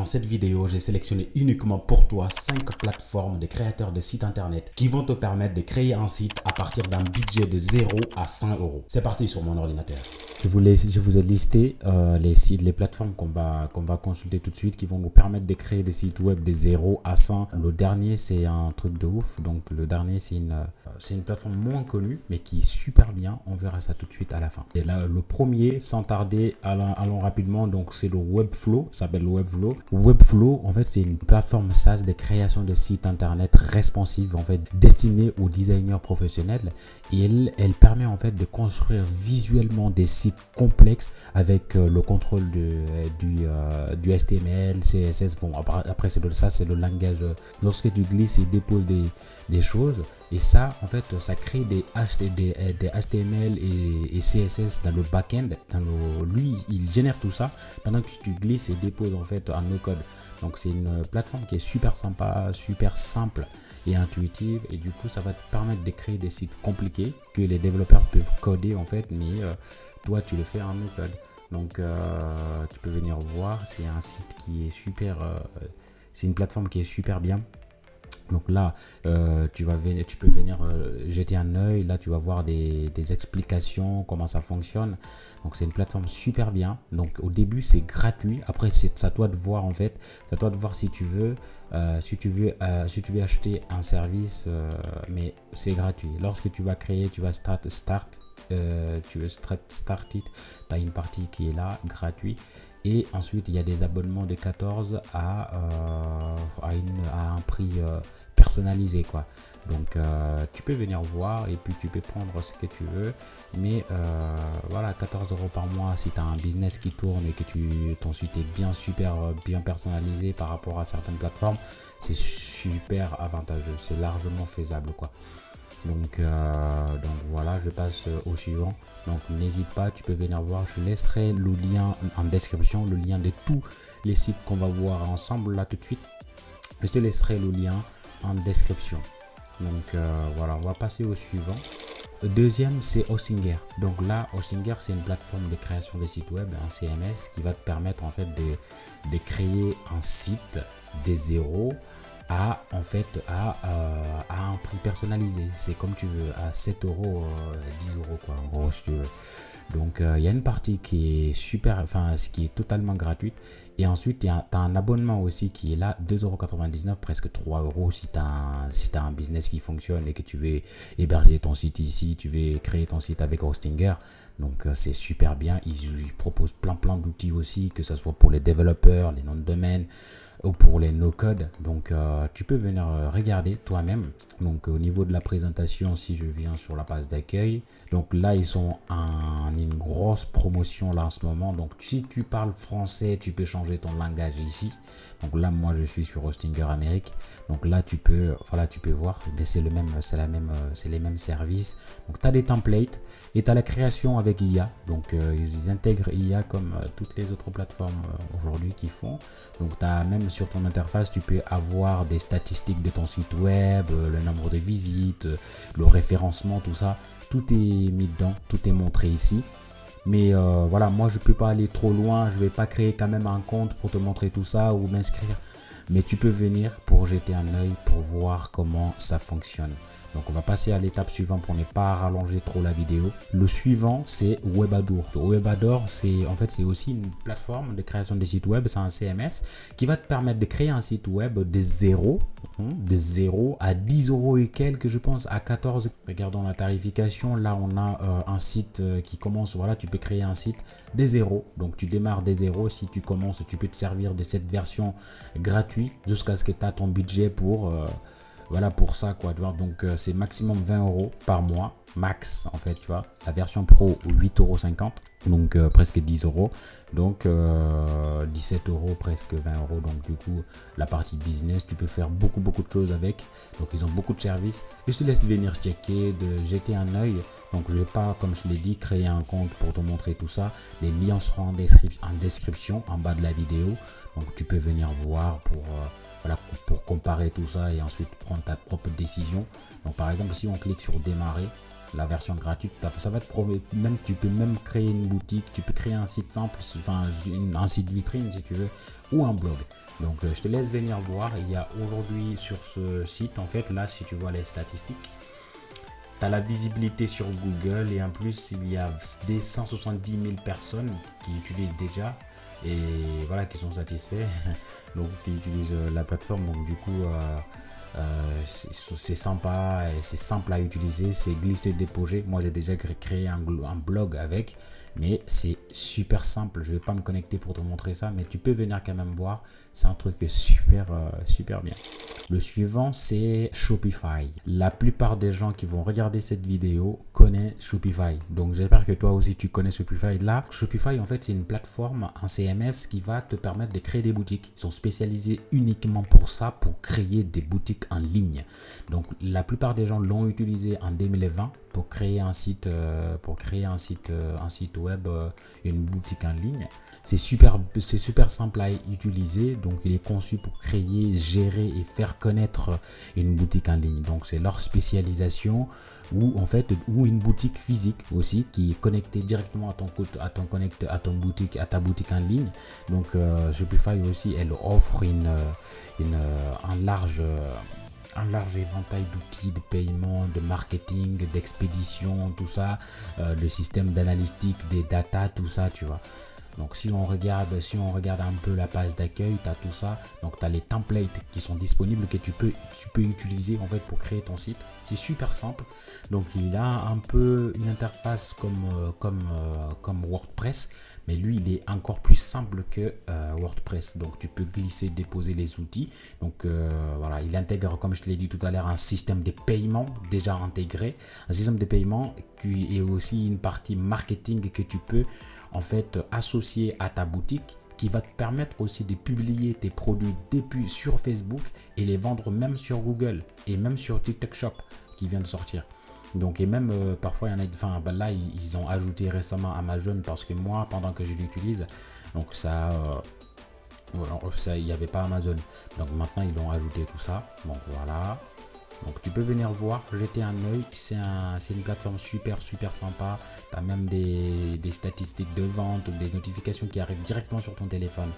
dans cette vidéo, j'ai sélectionné uniquement pour toi 5 plateformes de créateurs de sites internet qui vont te permettre de créer un site à partir d'un budget de 0 à 100 euros. C'est parti sur mon ordinateur. Je vous ai listé les sites, les plateformes qu'on va consulter tout de suite qui vont nous permettre de créer des sites web de 0 à 100. Le dernier, c'est un truc de ouf. Donc, le dernier, c'est une plateforme moins connue, mais qui est super bien. On verra ça tout de suite à la fin. Et là, le premier, sans tarder, allons rapidement. Donc, c'est le Webflow. Ça s'appelle Webflow. Webflow, en fait, c'est une plateforme SaaS de création de sites internet responsive, en fait, destinée aux designers professionnels. Et elle permet, en fait, de construire visuellement des sites complexes avec le contrôle du HTML, CSS. Bon, après c'est le langage. Lorsque tu glisses et déposes des choses, et ça, en fait, ça crée des HTML et CSS dans le back-end. Lui, il génère tout ça pendant que tu glisses et déposes en fait un no-code. Donc, c'est une plateforme qui est super sympa, super simple et intuitive, et du coup ça va te permettre de créer des sites compliqués que les développeurs peuvent coder en fait, mais toi tu le fais en no-code. Donc tu peux venir voir, c'est un site qui est super, c'est une plateforme qui est super bien. Donc là, tu peux venir jeter un œil. Là, tu vas voir des explications, comment ça fonctionne. Donc, c'est une plateforme super bien. Donc, au début, c'est gratuit. Après, c'est à toi de voir en fait. C'est à toi de voir si tu veux acheter un service, mais c'est gratuit. Lorsque tu vas créer, tu vas start it. Tu as une partie qui est là, gratuit. Et ensuite, il y a des abonnements de 14 à un prix personnalisé, quoi. Donc, tu peux venir voir et puis tu peux prendre ce que tu veux. Mais voilà, 14 euros par mois si tu as un business qui tourne et que ton site est super bien personnalisé par rapport à certaines plateformes, c'est super avantageux. C'est largement faisable, quoi. Donc voilà, je passe au suivant. Donc n'hésite pas, tu peux venir voir. Je laisserai le lien en description, le lien de tous les sites qu'on va voir ensemble là tout de suite. Je te laisserai le lien en description. Donc voilà, on va passer au suivant. Le deuxième, c'est Hostinger. Donc là, Hostinger, c'est une plateforme de création de sites web, un CMS, qui va te permettre en fait de créer un site de zéro à un prix personnalisé. C'est comme tu veux, à 7 euros, 10 euros quoi, en gros, si tu veux. Donc il y a une partie qui est super, enfin qui est totalement gratuite, et ensuite tu as un abonnement aussi qui est là, 2,99 €, presque 3 euros si tu as un business qui fonctionne et que tu veux héberger ton site ici, tu veux créer ton site avec Hostinger. Donc c'est super bien. Ils proposent plein d'outils aussi, que ce soit pour les développeurs, les noms de domaine ou pour les no-code. Donc tu peux venir regarder toi-même. Donc au niveau de la présentation, si je viens sur la page d'accueil, donc là ils sont en une grosse promotion là en ce moment. Donc si tu parles français, tu peux changer ton langage ici. Donc là moi je suis sur Hostinger Amérique. Donc là tu peux voir, mais c'est les mêmes services. Donc tu as des templates et tu as la création avec IA. Donc ils intègrent IA comme toutes les autres plateformes aujourd'hui qui font. Donc tu as même sur ton interface, tu peux avoir des statistiques de ton site web, le nombre de visites, le référencement, tout ça. Tout est mis dedans, tout est montré ici. Mais voilà, moi je peux pas aller trop loin, je vais pas créer quand même un compte pour te montrer tout ça ou m'inscrire. Mais tu peux venir pour jeter un œil, pour voir comment ça fonctionne. Donc on va passer à l'étape suivante pour ne pas rallonger trop la vidéo. Le suivant, c'est Webador. Webador, c'est aussi une plateforme de création de sites web, c'est un CMS qui va te permettre de créer un site web de zéro à 10 euros et quelques, je pense, à 14. Regardons la tarification. Là, on a un site qui commence. Voilà, tu peux créer un site des zéros. Donc, tu démarres des zéros. Si tu commences, tu peux te servir de cette version gratuite jusqu'à ce que tu aies ton budget pour ça, quoi, tu vois. Donc c'est maximum 20 euros par mois max, en fait, tu vois. La version pro, 8,50 €, donc presque 10 euros. Donc 17 euros, presque 20 euros. Donc du coup, la partie business, tu peux faire beaucoup de choses avec. Donc ils ont beaucoup de services. Et je te laisse venir checker, de jeter un œil. Donc je vais pas, comme je l'ai dit, créer un compte pour te montrer tout ça. Les liens seront en description, en bas de la vidéo. Donc tu peux venir voir pour comparer tout ça et ensuite prendre ta propre décision. Donc par exemple, si on clique sur démarrer, la version gratuite, ça va te promettre, même tu peux même créer une boutique, tu peux créer un site simple, enfin un site vitrine si tu veux, ou un blog. Donc je te laisse venir voir. Il y a aujourd'hui sur ce site, en fait, là, si tu vois les statistiques, tu as la visibilité sur Google et en plus, il y a des 170 000 personnes qui utilisent déjà et voilà, qui sont satisfaits, donc qui utilisent la plateforme. Donc du coup, c'est sympa et c'est simple à utiliser, c'est glisser déposer. Moi j'ai déjà créé un blog avec, mais c'est super simple. Je vais pas me connecter pour te montrer ça, mais tu peux venir quand même voir. C'est un truc super super bien. Le suivant, c'est Shopify. La plupart des gens qui vont regarder cette vidéo connaissent Shopify. Donc, j'espère que toi aussi, tu connais Shopify. Là, Shopify, en fait, c'est une plateforme, un CMS qui va te permettre de créer des boutiques. Ils sont spécialisés uniquement pour ça, pour créer des boutiques en ligne. Donc, la plupart des gens l'ont utilisé en 2020 pour créer un site, un site web, une boutique en ligne. C'est super simple à utiliser. Donc, il est conçu pour créer, gérer et faire connaître une boutique en ligne. Donc, c'est leur spécialisation ou une boutique physique aussi qui est connectée directement à ta boutique en ligne. Donc, Shopify aussi, elle offre un large éventail d'outils de paiement, de marketing, d'expédition, tout ça, le système d'analytique, des data, tout ça, tu vois. Donc si on regarde un peu la page d'accueil, tu as tout ça. Donc tu as les templates qui sont disponibles que tu peux utiliser en fait pour créer ton site. C'est super simple. Donc il a un peu une interface comme WordPress, mais lui il est encore plus simple que WordPress. Donc tu peux glisser, déposer les outils. Donc voilà, il intègre, comme je te l'ai dit tout à l'heure, un système de paiement déjà intégré, un système de paiement qui est aussi une partie marketing que tu peux en fait associé à ta boutique, qui va te permettre aussi de publier tes produits depuis sur Facebook et les vendre même sur Google et même sur TikTok Shop qui vient de sortir. Donc et même parfois il y en a, là ils ont ajouté récemment Amazon, parce que moi pendant que je l'utilise, donc ça il n'y avait pas Amazon, donc maintenant ils ont ajouté tout ça. Donc voilà. Donc tu peux venir voir, jeter un œil, c'est une plateforme super sympa. Tu as même des statistiques de vente ou des notifications qui arrivent directement sur ton téléphone.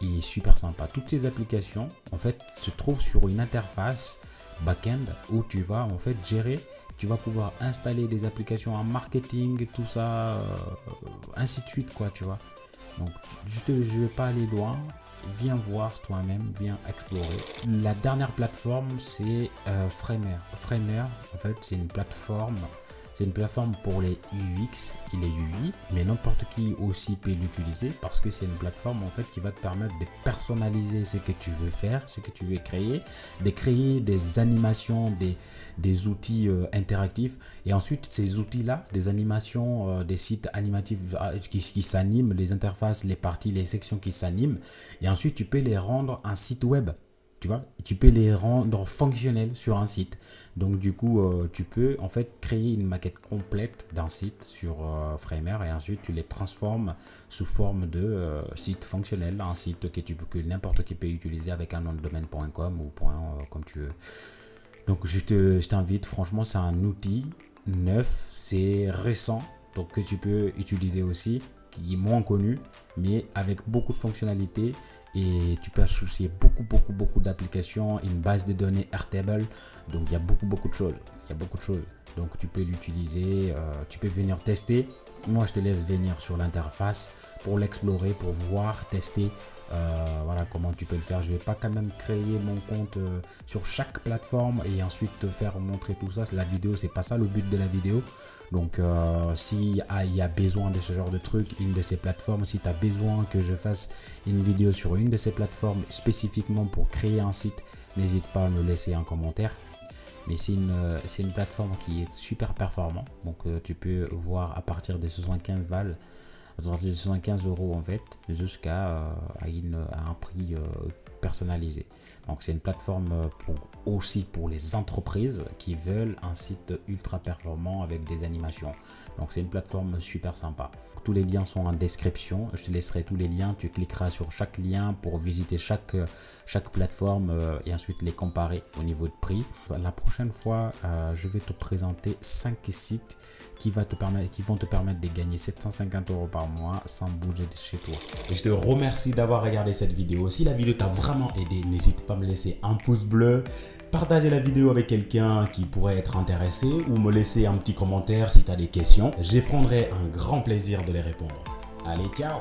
Il est super sympa. Toutes ces applications en fait se trouvent sur une interface back-end où tu vas en fait gérer, tu vas pouvoir installer des applications en marketing, tout ça, ainsi de suite quoi, tu vois. Donc je vais pas aller loin. Viens voir toi-même, viens explorer. La dernière plateforme, c'est Framer. Framer, en fait, c'est une plateforme pour les UX et les UI, mais n'importe qui aussi peut l'utiliser, parce que c'est une plateforme en fait qui va te permettre de personnaliser ce que tu veux faire, ce que tu veux créer, de créer des animations, des outils interactifs, et ensuite ces outils-là, des animations, des sites animatifs qui s'animent, les interfaces, les parties, les sections qui s'animent, et ensuite tu peux les rendre un site web. Tu vois, tu peux les rendre fonctionnels sur un site. Donc du coup, tu peux en fait créer une maquette complète d'un site sur Framer, et ensuite tu les transformes sous forme de site fonctionnel, un site que n'importe qui peut utiliser avec un nom de domaine.com ou comme tu veux. Donc je t'invite, franchement, c'est un outil neuf, c'est récent, donc que tu peux utiliser aussi, qui est moins connu, mais avec beaucoup de fonctionnalités. Et tu peux associer beaucoup d'applications, une base de données Airtable. Donc il y a beaucoup de choses. Donc tu peux l'utiliser, tu peux venir tester. Moi je te laisse venir sur l'interface pour l'explorer, pour voir, tester. Voilà comment tu peux le faire. Je vais pas quand même créer mon compte sur chaque plateforme et ensuite te faire montrer tout ça. La vidéo, c'est pas ça le but de la vidéo. Donc s'il y a besoin de ce genre de truc, une de ces plateformes, si tu as besoin que je fasse une vidéo sur une de ces plateformes spécifiquement pour créer un site, n'hésite pas à me laisser un commentaire. Mais c'est une plateforme qui est super performante. Donc tu peux voir à partir de 75 balles, à partir de 75 € en fait, jusqu'à un prix personnalisé. Donc c'est une plateforme aussi pour les entreprises qui veulent un site ultra performant avec des animations. Donc c'est une plateforme super sympa. Tous les liens sont en description. Je te laisserai tous les liens. Tu cliqueras sur chaque lien pour visiter chaque plateforme et ensuite les comparer au niveau de prix. La prochaine fois, je vais te présenter 5 sites qui vont te permettre de gagner 750 € par mois sans bouger de chez toi. Et je te remercie d'avoir regardé cette vidéo. Si la vidéo t'a vraiment vraiment aidé, n'hésite pas à me laisser un pouce bleu, partager la vidéo avec quelqu'un qui pourrait être intéressé ou me laisser un petit commentaire si tu as des questions. Je prendrai un grand plaisir de les répondre. Allez, ciao!